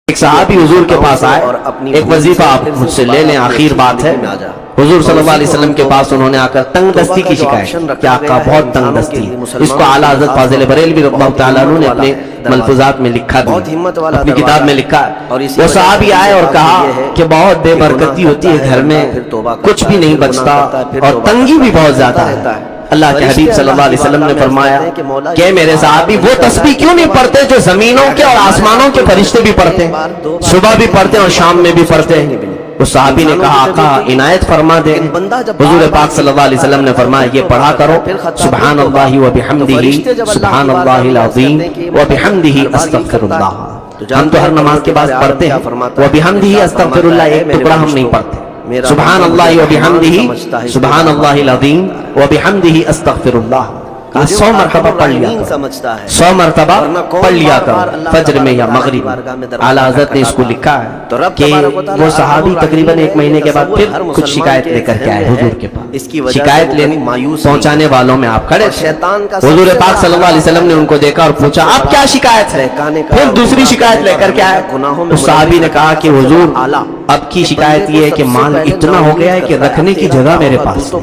ایک صحابی حضور کے پاس آئے، ایک وظیفہ آپ مجھ سے لے لیں، آخر بات ہے۔ حضور صلی اللہ علیہ وسلم کے پاس انہوں نے آ کر تنگ دستی کی شکایت کہ آقا بہت تنگ دستی ہے۔ اس کو اعلیٰ حضرت فاضل بریلوی رضی اللہ تعالیٰ عنہ نے اپنے ملفوظات میں لکھا بھی، اپنی کتاب میں لکھا۔ وہ صحابی آئے اور کہا کہ بہت بے برکتی ہوتی ہے گھر میں، کچھ بھی نہیں بچتا اور تنگی بھی بہت زیادہ ہے۔ اللہ کے حبیب صلی اللہ علیہ وسلم نے فرمایا کہ میرے صحابی وہ تسبیح کیوں نہیں پڑھتے جو زمینوں کے اور آسمانوں کے فرشتے بھی پڑھتے ہیں، صبح بھی پڑھتے ہیں اور شام میں بھی پڑھتے ہیں؟ اس صحابی نے کہا آقا عنایت فرما دے۔ حضور پاک صلی اللہ علیہ وسلم نے فرمایا یہ پڑھا کرو، سبحان اللہ وبحمدہ، سبحان اللہ العظیم وبحمدہ استغفر اللہ۔ ہم تو ہر نماز کے بعد پڑھتے ہیں وبحمدہ استغفر اللہ، ایک ٹکڑا ہم نہیں پڑھتے۔ سبحان اللہ وبحمدہ، سبحان اللہ العظیم وبحمدہ استغفر اللہ، 100 مرتبہ پڑھ لیا کرو، 100 مرتبہ پڑھ لیا کرو فجر میں یا مغرب میں۔ اعلیٰ حضرت نے اس کو لکھا ہے کہ وہ صحابی تقریباً 1 مہینے کے بعد پھر کچھ شکایت لے کر کے آئے حضور کے پاس۔ شکایت لینے پہنچانے والوں میں آپ کھڑے تھے۔ حضور پاک صلی اللہ علیہ وسلم نے ان کو دیکھا اور پوچھا آپ کیا شکایت ہے؟ پھر دوسری شکایت لے کر کے آئے۔ اس صحابی نے کہا کہ حضور اب کی شکایت یہ ہے کہ مال اتنا ہو گیا ہے کہ رکھنے کی جگہ میرے پاس،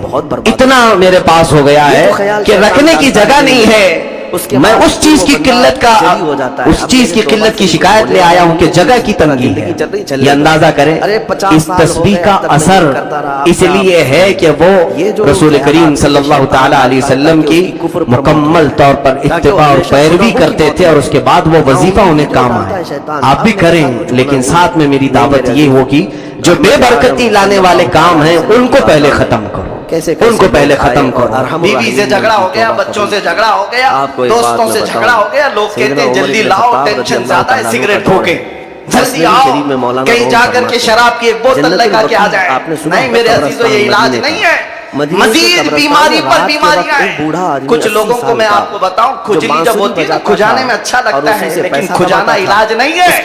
اتنا میرے پاس ہو گیا ہے کہ رکھنے کی جگہ نہیں ہے۔ میں اس چیز کی قلت کا، اس چیز کی قلت کی شکایت لے آیا ہوں کہ جگہ کی تنگی ہے۔ یہ اندازہ کریں اس تسبیح کا اثر اس لیے ہے کہ وہ رسول کریم صلی اللہ تعالی علیہ وسلم کی مکمل طور پر اتباع اور پیروی کرتے تھے، اور اس کے بعد وہ وظیفہ انہیں کام آئے۔ آپ بھی کریں، لیکن ساتھ میں میری دعوت یہ ہوگی جو بے برکتی لانے والے کام ہیں ان کو پہلے ختم کرو، ان کو پہلے ختم کرو۔ بیوی سے جھگڑا ہو گیا، بچوں سے جھگڑا ہو گیا، دوستوں سے جھگڑا ہو گیا، لوگ کہتے ہیں جلدی لاؤ ٹینشن زیادہ ہے، سگریٹ ٹھوکے، جلدی آؤ کہیں جا کر کے شراب کی ایک بوتل لگا کے آ جائے۔ نہیں میرے عزیزو، یہ علاج نہیں ہے، مزید بیماری پر بیماریاں ہیں۔ کچھ لوگوں کو میں آپ کو بتاؤں، کھجلی جب ہوتی ہے نا، کھجانے میں اچھا لگتا ہے لیکن کھجانا علاج نہیں ہے۔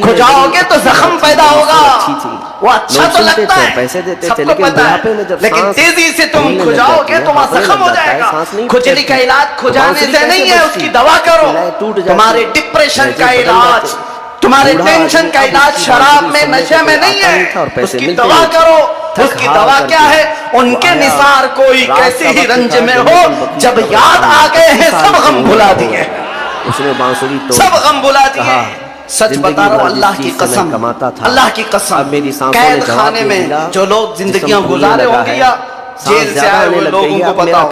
کھجاؤ گے تو زخم پیدا ہوگا، وہ اچھا تو لگتا ہے سب کو پتا ہے، لیکن تیزی سے تم کھجاؤ گے تو وہاں زخم ہو جائے گا۔ کھجلی کا علاج کھجانے سے نہیں ہے، اس کی دوا کرو۔ تمہارے ڈپریشن کا علاج، تمہارے ٹینشن کا علاج شراب میں، نشے میں نہیں ہے، اس کی دوا کرو۔ اس کی دوا کیا ہے؟ ان کے نثار کوئی کیسے ہی رنج میں ہو، جب یاد آ گئے ہیں سب غم بھلا دیے، سب غم بھلا دیے۔ سچ بتا رہا ہوں اللہ کی قسم، اللہ کی قسم، قید خانے میں جو لوگ زندگیاں گزارے ہوں گے یا جیل سے آئے ہوئے لوگوں کو بتاؤ،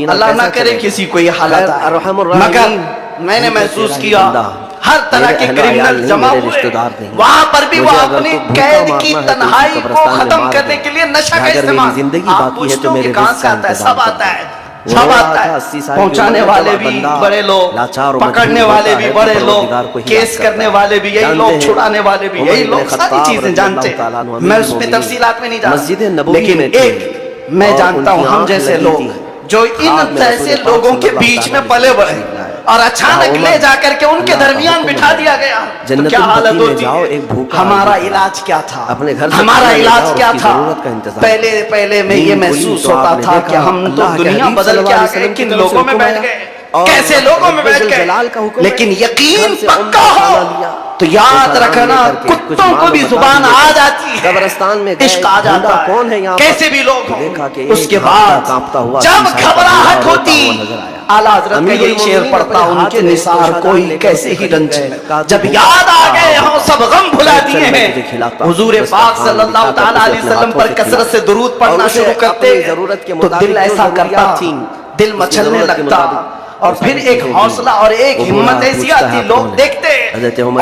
اللہ نہ کرے کسی کو یہ حالت آئے، مگر میں نے محسوس کیا ہر طرح کے کرمنل جمع ہوئے، وہاں پر بھی وہ اپنی قید کی تنہائی کو ختم کرنے کے لیے نشہ کا استعمال۔ آپ پوچھتے ہو کہ کہاں سے آتا ہے؟ سب آتا ہے، سب آتا ہے، پہنچانے والے بھی بڑے لوگ، پکڑنے والے بھی بڑے لوگ، کیس کرنے والے بھی یہی لوگ، چھڑانے والے بھی یہی لوگ، ساری چیزیں جانتے ہیں۔ میں اس میں تفصیلات میں نہیں جانتا، لیکن ایک میں جانتا ہوں، ہم جیسے لوگ جو ان جیسے لوگوں کے بیچ میں پلے بڑھے اور اچانک لے جا کر کے ان کے درمیان بٹھا دیا گیا تو کیا حالت ہوتی ہے؟ ہمارا علاج کیا تھا؟ ہمارا علاج کیا تھا؟ پہلے میں یہ محسوس ہوتا تھا کہ ہم تو دنیا بدل کے آ گئے، کن لوگوں میں بیٹھ گئے، کیسے لوگوں میں بیٹھ گئے۔ لیکن یقین پکا ہو تو یاد رکھنا، کتوں کو بھی زبان آ جاتی ہے، عشق آ جاتا ہے، کیسے بھی لوگ ہوں۔ اس کے بعد جب گھبراہٹ ہوتی، اعلیٰ حضرت کا یہی شعر پڑھتا، ان کے نثار کوئی کیسے ہی رنج ہے، جب یاد آ گئے ہم سب غم بھلا دیے ہیں۔ حضور پاک صلی اللہ تعالیٰ علیہ وسلم پر کثرت سے درود پڑھنا شروع کرتے تو دل ایسا کرتا، دل مچلنے لگتا، اور پھر ایک حوصلہ اور ایک ہمت ایسی آتی، لوگ دیکھتے،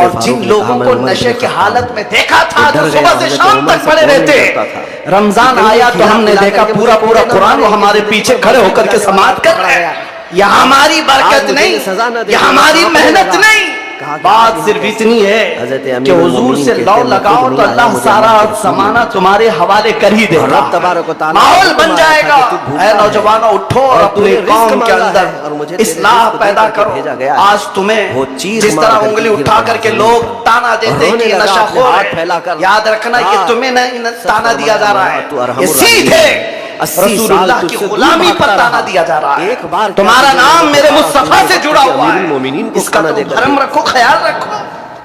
اور جن لوگوں کو نشے کی حالت میں دیکھا تھا جو صبح سے شام تک پڑے رہتے، رمضان آیا تو ہم نے دیکھا پورا قرآن وہ ہمارے پیچھے کھڑے ہو کر کے سماعت کر رہے ہیں۔ یہ ہماری برکت نہیں، یہ ہماری محنت نہیں، بات صرف اتنی ہے کہ حضور سے لو لگاؤ تو اللہ سارا زمانہ تمہارے حوالے کر ہی دے گا، ماحول بن جائے گا۔ اے نوجوانوں، اٹھو اور اپنے قوم کے اندر اصلاح پیدا کرو۔ آج تمہیں جس طرح انگلی اٹھا کر کے لوگ تانا دیتے ہیں کہ یہ نشہ خور ہے، یاد رکھنا یہ تمہیں نہیں تانا دیا جا رہا ہے، یہ سیدھے رسول اللہ کی غلامی پر تانا دیا جا رہا ہے۔ تمہارا نام میرے مصطفیٰ سے جڑا ہوا ہے، اس کا تم بھرم رکھو، خیال رکھو،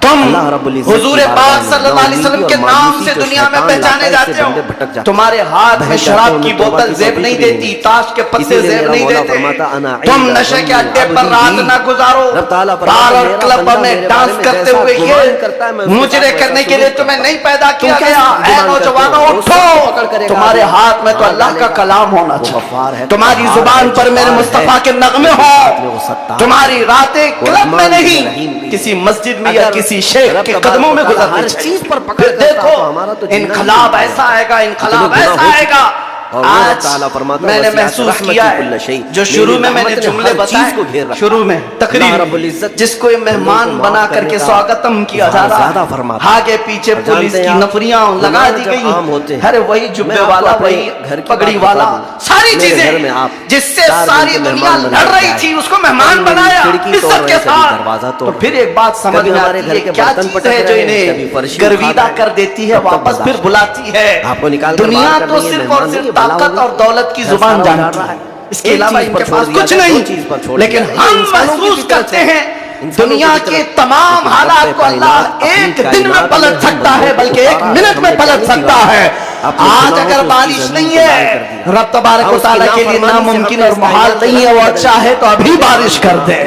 तुम अल्लाह रब्बुल इज्जत हुजूर की बारगाह पाक में सल्लल्लाहु अलैहि वसल्लम के नाउमीदी और नाम से मायूसी दुनिया में शैतान पहचाने लाता है, जाते इससे बंदे भटक हो। जाते हैं। तुम्हारे हाथ में बहक शराब जाते की हैं, बोतल तौबा की जेब नहीं तौफीक देती, नहीं ताश के पत्ते इसीलिए जेब मेरा नहीं मौला देते। फरमाता, अना तुम इंदा नशे के ज़न्नी अड्डे पर अब्दी रात बी। ना गुजारो, रब ताला फरमाता, बार और मेरा क्लब बंदा में मेरे डांस बारे में करते जैसा हुए गुमान ये करता है, मैं उसके मुजरे साथ करने वैसा के लिए सलूक तुम्हें करता नहीं पैदा तुम किया कैसे गया। गुमान ऐ करते हो? नौजवानों वो सबको पकड़ उठो, करेगा, तुम्हारे आदमी हाथ में तो मार अल्लाह का डालेगा। कलाम होना वो गफ्फार है, चाहिए, तुम्हारी गफ्फार जुबान है, पर मेरे गफ्फार मुस्तफा है। के नगमे उसके साथ में वो हो, सत्तार तुम्हारी है। रातें वो क्लब में रहमान भी है, नहीं रहीम भी है। किसी मस्जिद में या अगर किसी शेख रब के तबारक कदमों में व तआला गुजरनी हर चाहिए। चीज पर पकड़ फिर करता देखो तो हमारा तो जीना ही इनकलाब नहीं ऐसा है। आएगा, इनकलाब इतने गुनाह ऐसा हो चुके आएगा। और वो आज ताला फरमाता मैंने वसीअत महसूस रहमती किया कुल्ल है, शै। जो शुरू मेरी में मैंने रहमत ने जुमले हर चीज को घेर बताए, रखा। शुरू में अल्लाह तकरीर रब्बुल में, इज्जत जिसको ये मेहमान लोगों को बना माफ करके करने का स्वागतम किया जा रहा ज्यादा है, फरमाता है। आगे पीछे और पुलिस जानते की हैं आप, नफरियां लगा गुनाह दी जब गई, आम होते हैं, अरे वही जुब्बे मैं आपको वाला, अपने वही घर की पगड़ी बात वाला, बता दूं। सारी मेरे घर में चीजें आप जिससे 4 सारी दिन के दुनिया मेहमान बना लड़ के रही आए। थी उसको मेहमान कभी बनाया खिड़की तोड़ इज्जत रहे, के कभी साथ। दरवाजा तो तोड़ फिर रहे। एक बात समझ कभी में हमारे आती घर है, के क्या बर्तन चीज पटक है जो रहे हैं, कभी इन्हें फर्शी गर्विदा उठा रहे कर हैं। देती है, तब तक वापस फिर बर्दाश्त बुलाती है। आपको निकाल कर दुनिया बाहर तो करनी है, सिर्फ और मेहमान सिर्फ नहीं, भला ताकत होगा। और दौलत की घर जुबान सारा जानती उजाड़ रहा है, है। इसके एक अलावा चीज पर इनके छोड़ पास दिया कुछ जाए, नहीं। दो चीज पर छोड़ लेकिन दिया जाए। हम इंसानों की महसूस फितरत करते है, हैं इंसानों की दुनिया फितरत के है। तमाम लेकिन हालात रब्बे को अल्लाह कायनात अपनी एक दिन कायनात में पलट में सकता हम है, बंदों बल्कि को एक उतारा है, मिनट में हमने पलट जानी सकता दीवार है। अपने आज गुनाहों अगर को बारिश उसकी नहीं ज़मीन को लाल कर है, दिया। रब तबारक व उसकी तआला के लिए नाफरमानी से नामुमकिन हमने और इस मुहाल कायनात नहीं है, वो को अच्छा है तो अभी बारिश कर दे,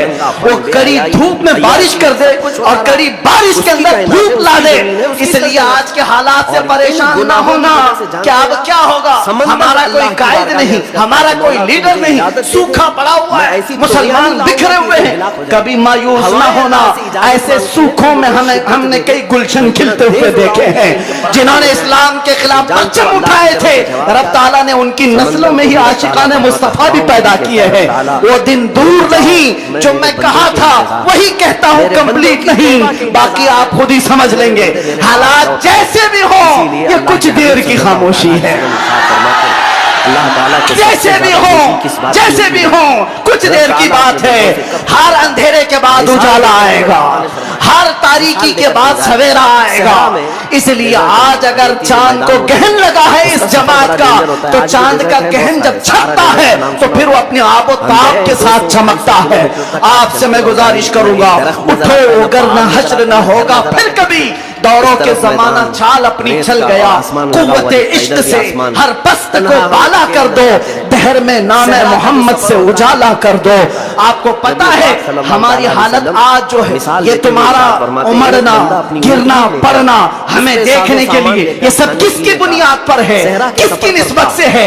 वो कड़ी धूप में बारिश कर दे और कड़ी बारिश के अंदर धूप ला दे। इसलिए आज के हालात से परेशान ना होना, क्या अब क्या होगा, हमारा कोई कायद नहीं, हमारा कोई लीडर नहीं, सूखा पड़ा हुआ है, मुसलमान बिखरे हुए हैं। कभी मायूस ना होना, ऐसे सूखों में हमने कई गुलशन खिलते हुए देखे हैं। जिन्होंने इस्लाम के खिलाफ परचम उठाए थे, रब ताला ने उनकी नस्लों में ही आशिकाने मुस्तफा भी पैदा किए हैं। वो दिन दूर नहीं जो मैं कहा था वही कहता हूँ, कंप्लीट नहीं, बाकी आप खुद ही समझ लेंगे। हालात जैसे भी हो, ये कुछ देर की खामोशी है। जैसे भी हो, जैसे भी हो, कुछ देर की बात है। हर अंधेरे के बाद उजाला आएगा, हर तारीकी के बाद सवेरा आएगा। इसलिए आज अगर चांद को गहन लगा है इस जमात का, तो चांद का गहन जब छपता है तो फिर वो अपने आबो ताब के साथ चमकता है। आपसे मैं गुजारिश करूंगा, उठो अगर न हश्र न होगा फिर कभी, दौरों के जमाना चाल अपनी चल गया, कुव्वते इश्क से हर पस्त को बाला कर दो, दहर में नामे मोहम्मद से उजाला कर दो। आपको पता है हमारी हालत आज जो है, ये तुम्हारा उमड़ना गिरना पड़ना हमें देखने के लिए, ये सब किसकी बुनियाद पर है, किसकी निस्बत से है?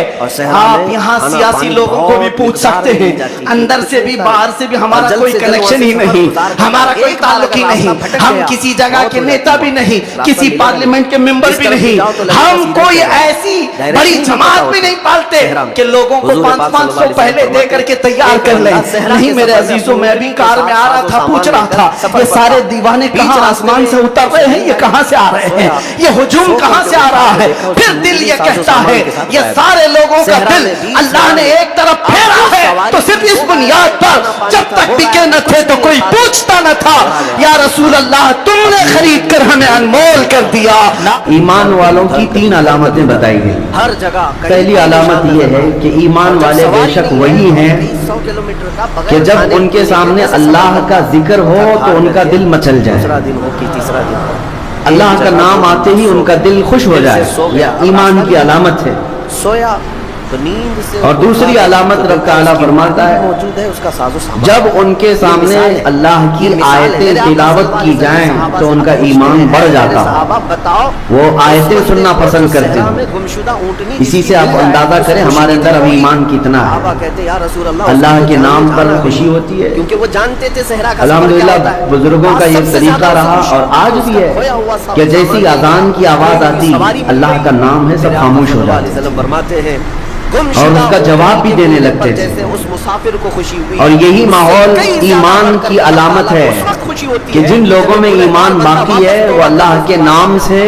आप यहाँ सियासी लोगों को भी पूछ सकते हैं, अंदर से भी बाहर से भी हमारा कोई कनेक्शन ही नहीं, हमारा कोई ताल्लुक ही नहीं, हम किसी जगह के नेता भी नहीं, किसी पार्लियामेंट के मेंबर भी नहीं, हम कोई ऐसी बड़ी जमात भी नहीं पालते कि लोगों को 500 पहले दे करके तैयार कर ले। नहीं मेरे अजीजों, मैं भी कार में आ रहा था, पूछ रहा था ये सारे दीवाने कहाँ आसमान से उतर रहे हैं, ये कहाँ से आ रहे हैं, ये हुजूम कहाँ से आ रहा है? फिर दिल ये कहता है ये सारे लोगों का दिल अल्लाह ने एक तरफ फेरा है, तो सिर्फ इस बुनियाद पर जब तक बिके न थे तो कोई पूछता न था, या रसूल अल्लाह तुमने खरीद कर हमें अनमोल कर दिया। ईमान वालों की 3 अलामतें बताई गई। हर जगह पहली अलामत यह है कि ईमान वाले बेशक वही हैं 100 किलोमीटर का कि जब उनके सामने अल्लाह का जिक्र हो तो उनका दिल मचल जाए, दूसरा दिन हो कि तीसरा दिन हो, अल्लाह का नाम आते ही उनका दिल खुश हो जाए, यह ईमान की अलामत है। सोया तो नींद से और दूसरी अलामत रब ताला फरमाता है मौजूद है उसका साजो सामान। जब उनके सामने अल्लाह की आयतें तिलावत की जाएं तो उनका ईमान बढ़ जाता है, बताओ वो आयतें सुनना पसंद करते हैं। इसी से आप अंदाजा करें हमारे अंदर अब ईमान कितना है। कहते यार रसूल अल्लाह के नाम पर खुशी होती है, क्योंकि वो जानते थे सहरा का अल्हम्दुलिल्लाह बुजुर्गों का ये तरीका रहा और आज भी है कि जैसी अजान की आवाज आती अल्लाह का नाम है सब खामोश हो जाते हैं फरमाते हैं और उसका जवाब भी देने लगते थे। जैसे उस मुसाफिर को खुशी हुई और यही माहौल ईमान की अलामत है कि जिन लोगों में ईमान बाकी है वो अल्लाह के नाम से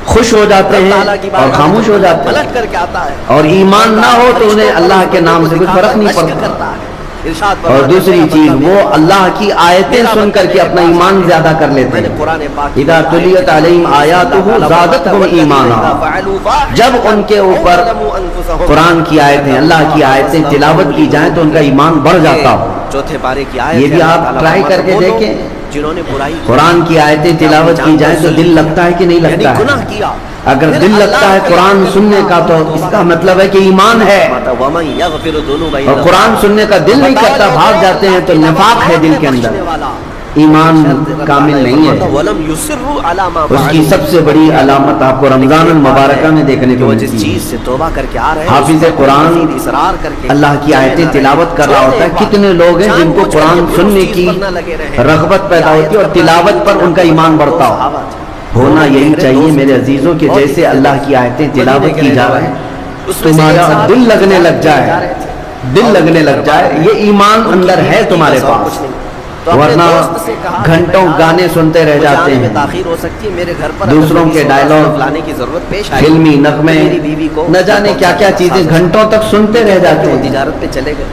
खुश हो जाते हैं और खामोश हो जाते हैं, पलट करके आता है। और ईमान ना हो तो उन्हें अल्लाह के नाम से कुछ फर्क नहीं पड़ता। और दूसरी चीज वो अल्लाह की आयतें सुन करके अपना ईमान ज्यादा कर लेते हैं। इदा तुलियत अलैहिम आयातुहु ज़ादतहुम ईमाना, जब उनके ऊपर कुरान की आयतें अल्लाह की आयतें तिलावत की जाएं तो उनका ईमान बढ़ जाता हो। चौथे पारे की आयत ये भी आप ट्राई करके देखें जिन्होंने बुराई की, कुरान की आयतें तिलावत की जाए तो दिल लगता है कि नहीं यानी लगता गुनाह है? किया, अगर दिल लगता है कुरान सुनने का तो इसका मतलब है कि ईमान है। वमन यगफिरु दुनूब इल्ला और कुरान सुनने का दिल नहीं करता, भाग जाते हैं, तो निफाक है दिल के अंदर, ईमान कामिल नहीं है। वलम युसिर्रु अला मा उसकी सबसे बड़ी अलामत आपको रमजान मुबारक में देखने को वो जिस मिलती चीज है। से तौबा करके आ रहे हैं, हाफिज कुरान इसरार करके अल्लाह की आयतें तिलावत कर रहा होता है। कितने लोग हैं जिनको कुरान सुनने की रग़बत पैदा होती है और तिलावत पर उनका ईमान बढ़ता हो। होना यही चाहिए मेरे अजीजों के जैसे अल्लाह की आयतें तिलावत की जा रही है, तुम्हारा दिल लगने लग जाए, दिल लगने लग जाए, ये ईमान अंदर है तुम्हारे पास। वरना घंटों गाने सुनते रह जाते हैं, ताखीर हो सकती है, मेरे घर पर दूसरों के डायलॉग लाने की जरूरत पेश आई, फिल्मी नगमे मेरी बीवी को न जाने क्या क्या चीजें घंटों तक सुनते रह जाते हैं। तिजारत पे चले गए,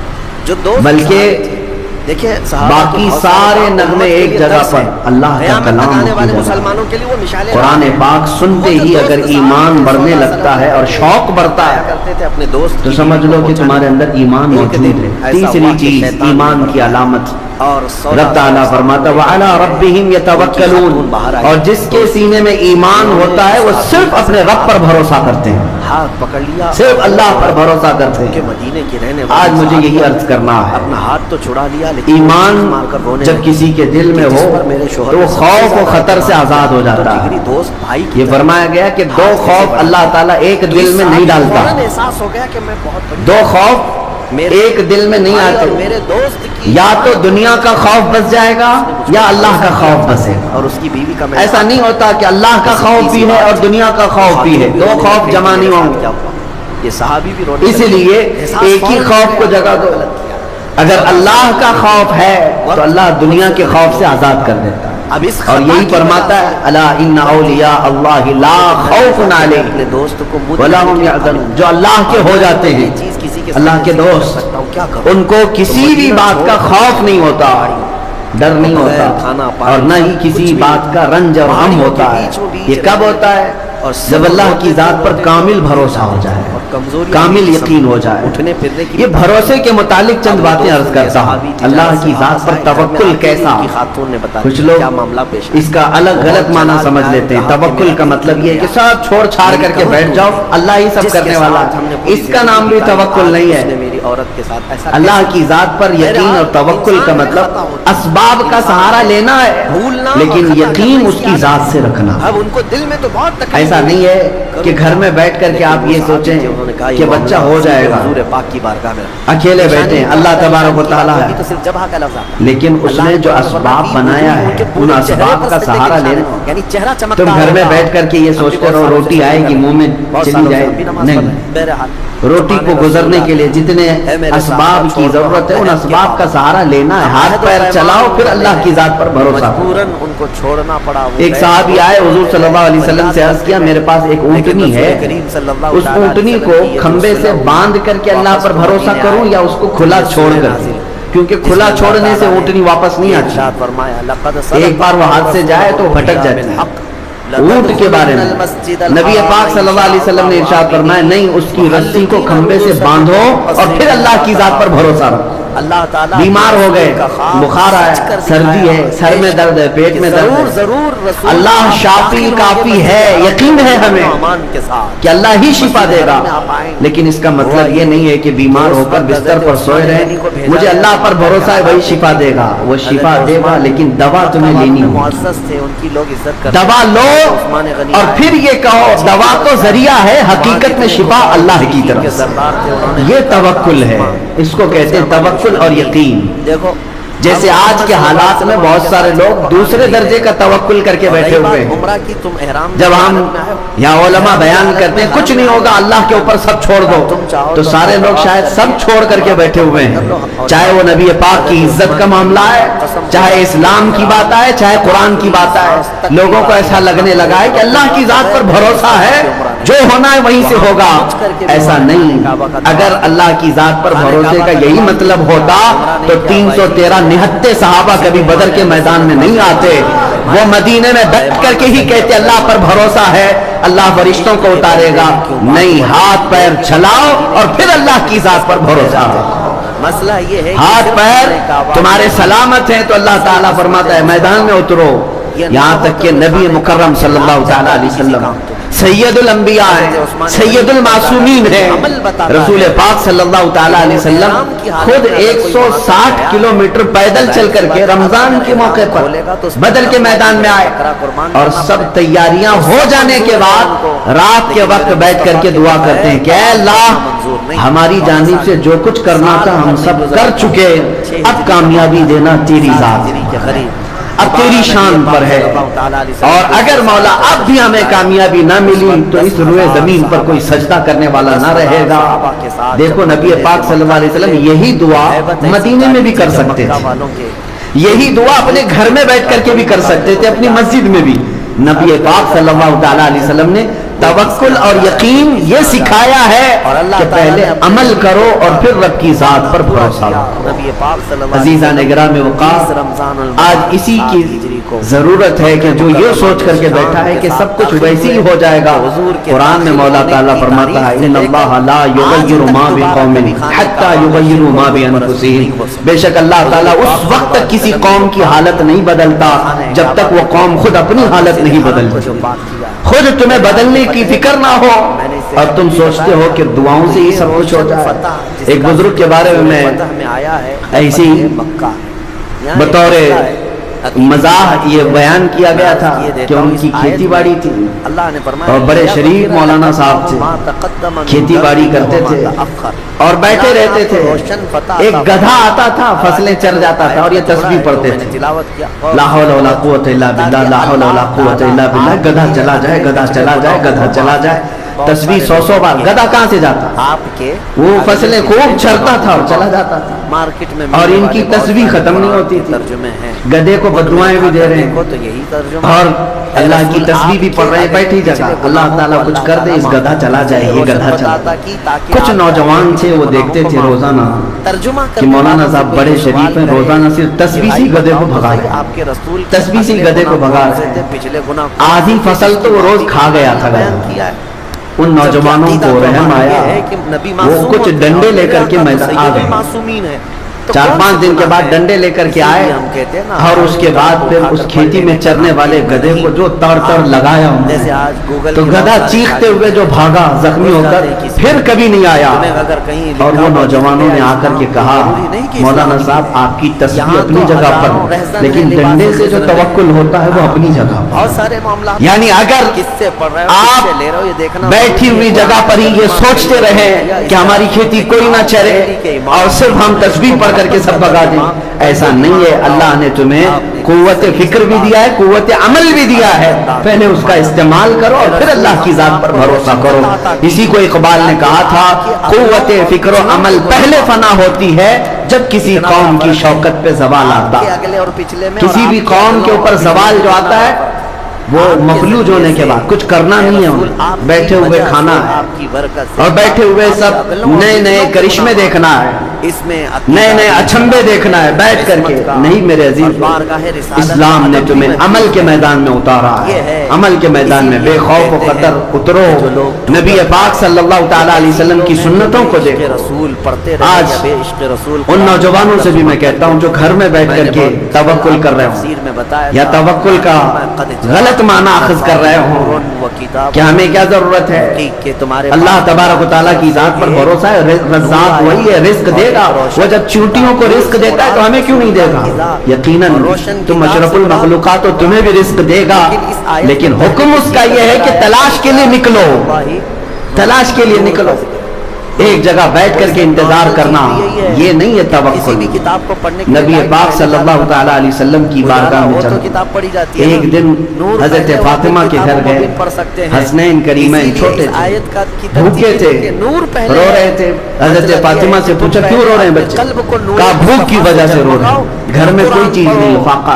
जो दोस्त बल्कि देखिए बाकी सारे नगमे एक जगह पर अल्लाह का कलाम लगाने वाले की मुसलमानों के लिए वो मिसालें कुरान पाक सुनते ही अगर ईमान बढ़ने लगता है और शौक बढ़ता है करते थे अपने दोस्त तो समझ लो कि तुम्हारे अंदर ईमान मौजूद है। तीसरी चीज ईमान की अलामत, और रब ताला फरमाता व अला रब्बिहिम यतवक्कलून, और जिसके सीने में ईमान होता है वो सिर्फ अपने रब पर भरोसा करते हैं, हाथ पकड़ लिया, सिर्फ अल्लाह पर भरोसा करते के हैं। मदीने की रहने आज मुझे यही अर्ज करना है, अपना हाथ तो छुड़ा लिया, लेकिन ईमान मारकर रोने जब किसी के दिल में हो तो वो खौफ और खतर से आजाद हो जाता है। दोस्त भाई ये फरमाया गया कि दो खौफ अल्लाह ताला एक दिल में नहीं डालता, एहसास हो गया कि मैं बहुत बड़ी दो खौफ एक दिल में नहीं भाई और आते, मेरे दोस्त की या तो दुनिया का खौफ बस जाएगा या अल्लाह का खौफ बसेगा। और उसकी बीवी का मैं ऐसा नहीं होता कि अल्लाह का खौफ भी है और दुनिया का खौफ भी है, दो खौफ जमा नहीं होंगे। ये सहाबी भी रोने इसीलिए एक ही खौफ को जगह दो। अगर अल्लाह का खौफ है तो अल्लाह दुनिया के खौफ से आजाद कर देता है। अब इस और यही फरमाता है अला इन्ना औलिया अल्लाह ला खौफुन अलैहिम अपने दोस्त को वला हुम यहज़नून, जो अल्लाह के हो जाते हैं, चीज किसी के अल्लाह के दोस्त, क्या करूं, उनको किसी भी बात का खौफ नहीं होता, डर नहीं होता, और न ही किसी बात का रंज और गम होता है। ये कब होता है? और जब अल्लाह की जात पर कामिल भरोसा हो जाए, कामिल यकीन हो जाए। उठने फिरने की ये भरोसे के मुतालिक चंद बातें अर्ज करता हूँ। अल्लाह की जात पर तवक्कुल कैसा? खातून ने बताया कुछ लोग क्या मामला पेश इसका अलग गलत माना समझ लेते हैं। तवक्कुल का मतलब ये है कि सब छोड़ छाड़ करके बैठ जाओ, अल्लाह ही सब करने वाला है। इसका नाम भी तवक्कुल नहीं है। मेरी औरत के साथ ऐसा अल्लाह की जात पर यकीन और तवक्कुल का मतलब असबाब का सहारा लेना है, भूलना, लेकिन यकीन उसकी जात से रखना। अब उनको दिल में तो बहुत तकलीफ ऐसा नहीं है कि घर में बैठ करके आप ये सोचें कि बच्चा हो जाएगा, हुजूर पाक की बारगाह में अकेले बैठे हैं, अल्लाह तबारक व तआला है, तो सिर्फ जबह का लफ्ज़ आता है। लेकिन उसने जो असबाब बनाया है उन असबाब का सहारा लेना। यानी चेहरा चमकता तुम घर में होगा। बैठ करके ये सोचते रहो रोटी आएगी मुंह में चली जाए, नहीं। बहरहाल रोटी को गुजरने के लिए जितने असबाब की जरूरत है उन असबाब का सहारा लेना है। हाथ पैर चलाओ, फिर अल्लाह की जात पर भरोसा करो। मजबूरन उनको छोड़ना पड़ा। एक साहबी आए, हुजूर सल्लल्लाहु अलैहि वसल्लम से अर्ज किया मेरे पास एक ऊँटनी है, उस ऊँटनी को खंबे से बांध करके अल्लाह पर भरोसा करूं या उसको खुला छोड़ कर, क्योंकि खुला छोड़ने से ऊँटनी वापस नहीं आती। एक बार वो हाथ से जाए तो भटक जाती है। ऊंट के बारे में नबी पाक सल्लल्लाहु अलैहि वसल्लम ने इरशाद फरमाया नहीं, उसकी रस्सी को खंबे से बांधो और फिर अल्लाह की जात पर भरोसा रखो। अल्लाह ताला बीमार हो गए, बुखार आया, सर्दी है, सर में दर्द है, पेट में दर्द है, जरूर अल्लाह शाफी काफी है, यकीन है हमें के साथ कि अल्लाह ही शिफा देगा। लेकिन इसका मतलब ये नहीं है कि बीमार होकर बिस्तर पर सोए रहे, मुझे अल्लाह पर भरोसा है वही शिफा देगा। वो शिफा देगा लेकिन दवा तुम्हें लेनी होगी। मुअज़्ज़ज़ थे, उनकी लोग इज्जत करते दवा लो और फिर ये कहो दवा तो जरिया है, हकीकत में शिफा अल्लाह की तरफ से। ये तवक्कुल है, इसको कहते हैं तवक्कुल और यकीन। देखो जैसे आज के हालात में बहुत सारे लोग दूसरे दर्जे का तवक्कुल करके बैठे हुए हैं। उम्रा की तुम एहराम जब हम या उलमा बयान करते हैं कुछ नहीं होगा, अल्लाह के ऊपर सब छोड़ दो, तो सारे लोग शायद सब छोड़ करके बैठे हुए हैं। चाहे वो नबी पाक की इज्जत का मामला है, चाहे इस्लाम की बात आए, चाहे कुरान की बात आए, लोगों को ऐसा लगने लगा है कि अल्लाह की जात पर भरोसा है, जो होना है वहीं से होगा। ऐसा नहीं, अगर अल्लाह की जात पर भरोसे का यही मतलब होता तो 313 निहत्ते सहाबा कभी बदर के मैदान में नहीं आते। वो मदीने में बैठ करके ही कहते अल्लाह पर भरोसा है, अल्लाह फरिश्तों को उतारेगा। नहीं, हाथ पैर चलाओ और फिर अल्लाह की जात पर भरोसा रखो। مسئلہ یہ ہے کہ ہاتھ صرف پیر اپنے کعبہ تمہارے سلامت ہیں تو اللہ تعالیٰ فرماتا ہے میدان میں اترو. یہاں تک کہ نبی مکرم صلی اللہ تعالیٰ علیہ وسلم سید الانبیاء ہیں, سید المعصومین ہیں. رسول پاک صلی اللہ تعالیٰ علیہ وسلم خود 160 کلومیٹر پیدل چل کر کے رمضان کے موقع پر بدر کے میدان میں آئے, اور سب تیاریاں ہو جانے کے بعد رات کے وقت بیٹھ کر کے دعا کرتے ہیں کہ اے اللہ ہماری جانب سے جو کچھ کرنا تھا ہم سب کر چکے, اب کامیابی دینا تیری ذات, اب تیری شان پر ہے, اور اگر مولا اب بھی ہمیں کامیابی نہ ملی تو اس روئے زمین پر کوئی سجدہ کرنے والا نہ رہے گا. دیکھو نبی پاک صلی اللہ علیہ وسلم یہی دعا مدینے میں بھی کر سکتے تھے, یہی دعا اپنے گھر میں بیٹھ کر کے بھی کر سکتے تھے, اپنی مسجد میں بھی. نبی پاک صلی اللہ تعالیٰ علیہ وسلم نے توکل اور یقین یہ سکھایا ہے کہ پہلے عمل کرو اور پھر رب کی ذات پر بھروسہ رکھو. عزیزان گرامی وقار, آج اسی کی ضرورت ہے کہ جو یہ سوچ کر کے بیٹھا ہے کہ سب کچھ ویسی ہی ہو جائے گا. قرآن میں مولا تعالیٰ فرماتا ہے ان اللہ لا یغیر ما بقوم حتی یغیروا ما بانفسہم, بے شک اللہ تعالیٰ اس وقت تک کسی قوم کی حالت نہیں بدلتا جب تک وہ قوم خود اپنی حالت نہیں بدلتی. خود تمہیں بدلنے کی فکر نہ ہو اور تم سوچتے ہو کہ دعاؤں سے ہی سب کچھ ہو جائے. ایک بزرگ کے بارے میں ایسی بطور مزاح یہ بیان کیا گیا تھا کہ ان کی کھیتی باڑی تھی اور بڑے شریف مولانا صاحب تھے, کھیتی باڑی کرتے تھے اور بیٹھے رہتے تھے. ایک گدھا آتا تھا فصلیں چر جاتا تھا اور یہ تسبیح پڑھتے تھے لا حول ولا قوت الا باللہ, لا حول ولا قوت الا باللہ. گدھا چلا جائے, گدھا چلا جائے, گدھا چلا جائے, تسبیح 100 بار. گدھا کہاں سے جاتا, وہ فصلیں خوب چرتا تھا اور چلا جاتا تھا, مارکیٹ میں اور ان کی تسبیح ختم نہیں ہوتی تھی. گدھے کو بددعائیں بھی دے رہے ہیں اور اللہ کی تسبیح بھی پڑھ رہے ہیں بیٹھی جگہ. اللہ تعالیٰ کچھ کر دے, اس گدھا چلا جائے, یہ گدھا چلا. کچھ نوجوان تھے وہ دیکھتے تھے روزانہ کہ مولانا صاحب بڑے شریف ہیں, روزانہ صرف تسبیح سے گدھے کو بھگا رہے, تسبیح سے گدھے کو بھگا رہے. آدھی فصل تو وہ روز کھا گیا تھا گدھا. ان نوجوانوں کو رحم آیا, وہ کچھ ڈنڈے لے کر کے میدان آ گئے. 4-5 دن کے بعد ڈنڈے لے کر کے آئے اور اس کے بعد پھر اس کھیتی میں چرنے والے گدھے کو جو تڑ لگایا تو گدھا چیختے ہوئے جو بھاگا زخمی ہو کر پھر کبھی نہیں آیا. اور وہ نوجوانوں نے آ کر کے کہا مولانا صاحب آپ کی تسبیح اپنی جگہ پر, لیکن ڈنڈے سے جو توکل ہوتا ہے وہ اپنی جگہ پر. یعنی اگر آپ بیٹھی ہوئی جگہ پر ہی یہ سوچتے رہے کہ ہماری کھیتی کوئی نہ چرے اور صرف ہم تسبیح پڑھ کر کے سب بگا دیں, ایسا نہیں ہے. اللہ نے تمہیں قوت فکر بھی دیا ہے, قوت عمل بھی دیا ہے, پہلے اس کا استعمال کرو اور پھر اللہ کی ذات پر بھروسہ کرو. اسی کو اقبال نے کہا تھا قوت فکر و عمل پہلے فنا ہوتی ہے جب کسی قوم کی شوکت پہ زوال آتا. کسی بھی قوم کے اوپر زوال جو آتا ہے وہ مفلوج ہونے کے بعد کچھ کرنا نہیں ہے, بیٹھے ہوئے کھانا ہے اور بیٹھے ہوئے سب نئے نئے کرشمے دیکھنا ہے, نئے نئے اچھمبے دیکھنا ہے بیٹھ کر کے. نہیں میرے عزیز, اسلام نے تمہیں عمل کے میدان میں اتارا ہے, عمل کے میدان میں بے خوف و خطر اترو. نبی پاک صلی اللہ تعالیٰ علیہ وسلم کی سنتوں کو دیکھو. آج ان نوجوانوں سے بھی میں کہتا ہوں جو گھر میں بیٹھ کر کے توکل کر رہے ہوں یا توکل کا غلط معنی اخذ کر رہے ہوں, کہ ہمیں کیا ضرورت ہے, اللہ تبارک و تعالیٰ کی ذات پر بھروسہ ہے. رزاق وہی ہے, رزق دے گا. وہ جب چونٹیوں کو رزق دیتا ہے تو ہمیں کیوں نہیں دے گا؟ یقیناً تم اشرف المخلوقات تو تمہیں بھی رزق دے گا, لیکن حکم اس کا یہ ہے کہ تلاش کے لیے نکلو, تلاش کے لیے نکلو. ایک جگہ بیٹھ کر کے انتظار کرنا یہ نہیں ہے توکل. نبی پاک صلی اللہ تعالیٰ علیہ وسلم کی بارگاہ میں چلو. ایک دن حضرت فاطمہ کے گھر گئے, حسنین کریمین چھوٹے تھے, بھوکے تھے, رو رہے تھے. حضرت فاطمہ سے پوچھا کیوں رو رہے ہیں بچے؟ کہا بھوک کی وجہ سے رو رہے ہیں, گھر میں کوئی چیز نہیں, فاقہ.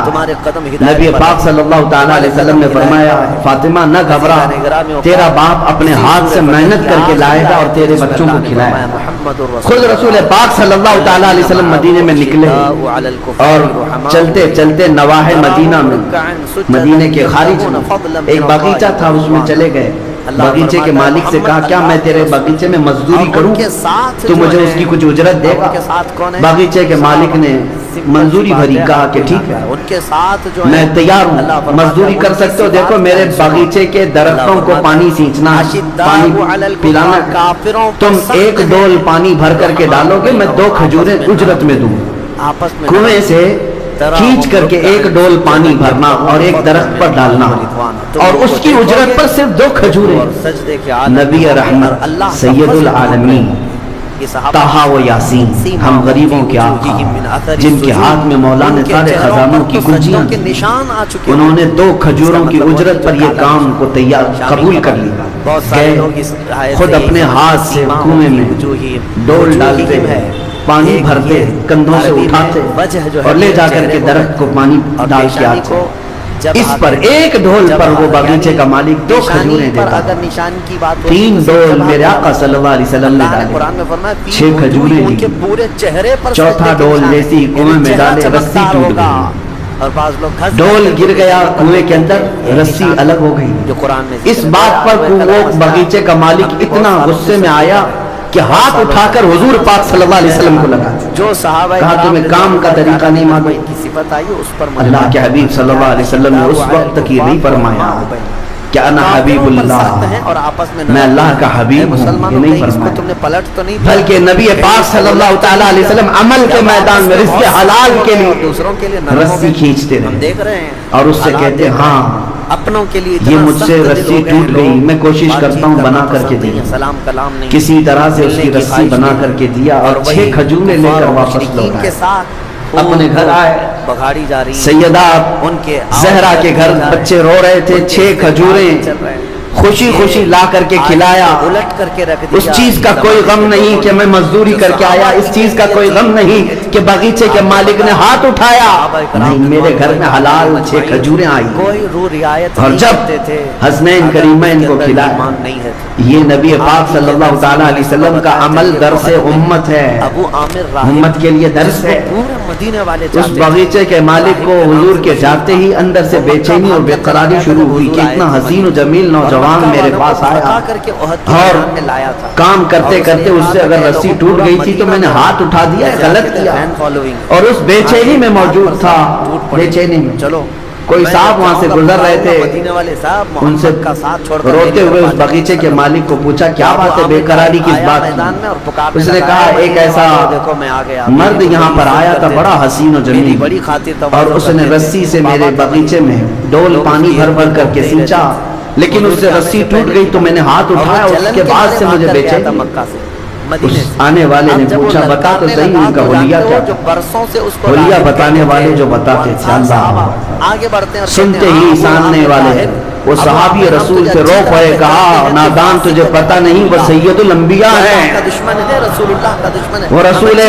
نبی پاک صلی اللہ تعالیٰ علیہ وسلم نے فرمایا فاطمہ نہ گھبرا, تیرا باپ اپنے ہاتھ سے محنت کر کے لائے گا اور تیرے بچوں کو کھلائے. خود رسول پاک صلی اللہ تعالیٰ علیہ وسلم مدینے میں نکلے اور چلتے چلتے نواحِ مدینہ میں, مدینے کے خارج میں ایک باغیچہ تھا, اس میں چلے گئے. बगीचे के मालिक से कहा क्या मैं तेरे बगीचे में मजदूरी करूं, तो मुझे उसकी कुछ उजरत देगा। बगीचे के मालिक ने मंजूरी भरी, कहा कि ठीक है उनके साथ जो मैं तैयार हूँ, मजदूरी कर सकते हो। देखो मेरे बगीचे के दरख्तों को पानी सींचना, पानी पिलाना, तुम एक डोल पानी भर करके डालोगे, मैं 2 खजूरें उजरत में दूंगा। आपस में कुएं से खींच करके एक डोल पानी भरना और एक दरख्त पर डालना, और उसकी उजरत पर सिर्फ 2 खजूरें। नबी रहमत सैयदुल आलमीन ताहा व यासीन, हम गरीबों के आका, जिनके हाथ में मौला ने सारे खजानों की कुंजियां के निशान आ चुके, उन्होंने 2 खजूरों की उजरत पर यह काम को तैयार कबूल कर लिया। गए खुद अपने हाथ से कुएं में डोल डालते हैं, पानी भरते, कंधों से उठाते और ले जाकर के दरख्त को पानी डाल के आते। इस पर एक ढोल पर वो बगीचे का मालिक 2 खजूरें देता। अगर निशान की बात 3 डोल मेरे आका सल्लल्लाहु अलैहि वसल्लम ने डाले, कुरान में फरमाया 6 खजूरें उनके दी। पूरे चेहरे पर चौथा डोल जैसे ही कुएं में डाले, रस्सी टूट गई, और बाज लोग डोल गिर गया कुएं के अंदर, रस्सी अलग हो गई। जो कुरान में इस बात पर वो बगीचे का मालिक इतना गुस्से में आया कि हाथ उठाकर हुजूर पाक सल्लल्लाहु अलैहि वसल्लम को लगा। जो सहाबा कहा तुम्हें काम का तरीका नहीं मालूम। की सिफत आई उस पर अल्लाह के हबीब सल्लल्लाहु अलैहि वसल्लम ने उस वक्त की नहीं फरमाया क्या ना हबीबुल्लाह, और आपस में मैं अल्लाह का हबीब हूँ, ये नहीं फरमाया। तुमने पलट तो नहीं, बल्कि नबी पाक सल्लल्लाहु ताला अलैहि वसल्लम अमल के मैदान में रिज़्क़े हलाल के लिए दूसरों के लिए रस्सी खींचते हम रहे देख रहे हैं, और उससे कहते हाँ अपनों के लिए ये मुझसे रस्सी टूट गई, मैं कोशिश करता हूँ बना करके दी। सलाम कलाम नहीं, किसी तरह से उसकी रस्सी बना करके दिया और 6 खजूरें लेकर वापस लौट के आए। साथ अपने घर आए, बघाड़ी जा रही सैयदा उनके जहरा के घर बच्चे रो रहे थे, 6 खजूरें चल रहे हैं, खुशी खुशी ला करके खिलाया। उलट करके रख दिया। उस चीज का कोई गम नहीं कि मैं मजदूरी करके आया, इस चीज का कोई गम नहीं कि बगीचे के मालिक ने हाथ उठाया, नहीं मेरे घर में हलाल 6 खजूरें आई। कोई रू रियायत और नहीं जब करते थे, हसनैन करीमैन को खिलाया, ईमान नहीं है। ये नबी पाक सल्लल्लाहु ताला अलैहि वसल्लम का अमल दर्स उम्मत है, अबू आमिर राहिब उम्मत के लिए दर्स है। पूरे मदीने वाले उस बगीचे के मालिक को हुजूर के जाते ही अंदर से बेचैनी और बेकरारी शुरू हुई कि इतना हसीन और जमील नौजवान मेरे पास आया और काम करते करते उससे अगर रस्सी टूट गई थी तो मैंने हाथ उठा दिया, गलत किया। और उस बेचैनी में मौजूद था, बेचैनी में चलो कोई साहब वहां से गुजर रहे थे, मदीने वाले साहब उनसे का साथ छोड़कर रोते हुए उस बगीचे के मालिक को पूछा क्या बात है, बेकरारी किस बात की? उसने कहा एक ऐसा देखो मैं आ गया, मर्द यहाँ पर आया था, बड़ा हसीन और जमील, बड़ी खातिर और उसने रस्सी से मेरे बगीचे में डोल पानी भर भर करके सींचा, लेकिन उससे रस्सी टूट गई तो मैंने हाथ उठाया, उसके बाद से मुझे बेचैनी। मक्का से उस आने वाले ने पूछा बता तो सही उनका हुलिया क्या जो बरसों से उसको हुलिया बताने वाले जो बताते थे अल्लाह आगे बढ़ते हैं, सुनते ही सामने वाले वो सहाबी रसूल से रो पड़े, कहा नादान तुझे पता नहीं वो सैयदुल अंबिया है, दुश्मन है, रसूलुल्लाह का दुश्मन है, वो रसूल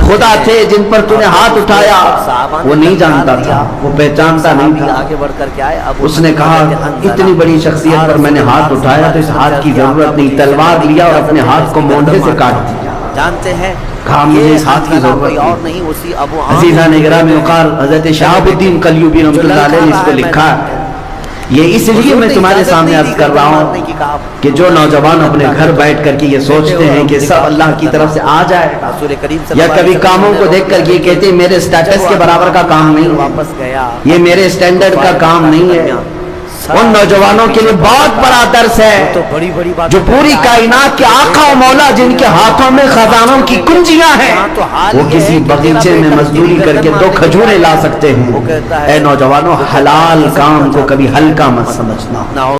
खुदा थे जिन पर तूने हाथ उठाया, वो नहीं जानता था, वो पहचानता नहीं था। आगे बढ़ कर के आए। अब उसने कहा इतनी बड़ी शख्सियत पर मैंने हाथ उठाया तो इस हाथ की जरूरत नहीं, तलवार लिया और अपने हाथ को मोंढे से काट दिया। जानते हैं कहा मुझे इस हाथ की जरूरत और नहीं, उसी अबू अजीजा निगरान वकार हजरत शहाबुद्दीन कलयुबी रहमतुल्लाह अलैह ने इसको लिखा। ये इसलिए मैं तुम्हारे सामने अर्ज कर रहा हूँ कि जो नौजवान अपने घर बैठ करके ये सोचते हैं कि सब अल्लाह की तरफ से आ जाए, या कभी कामों को देख कर ये कहते हैं मेरे स्टेटस के बराबर का काम नहीं है, वापस गया, ये मेरे स्टैंडर्ड का काम नहीं है, उन नौजवानों के लिए बहुत बड़ा दर्स है तो बड़ी बड़ी बात जो पूरी कायनात के आका और मौला जिनके हाथों में खजानों की कुंजियां हैं, वो किसी बगीचे में मजदूरी करके 2 खजूरें ला सकते हैं। ए नौजवानों, हलाल काम को कभी हल्का मत समझना।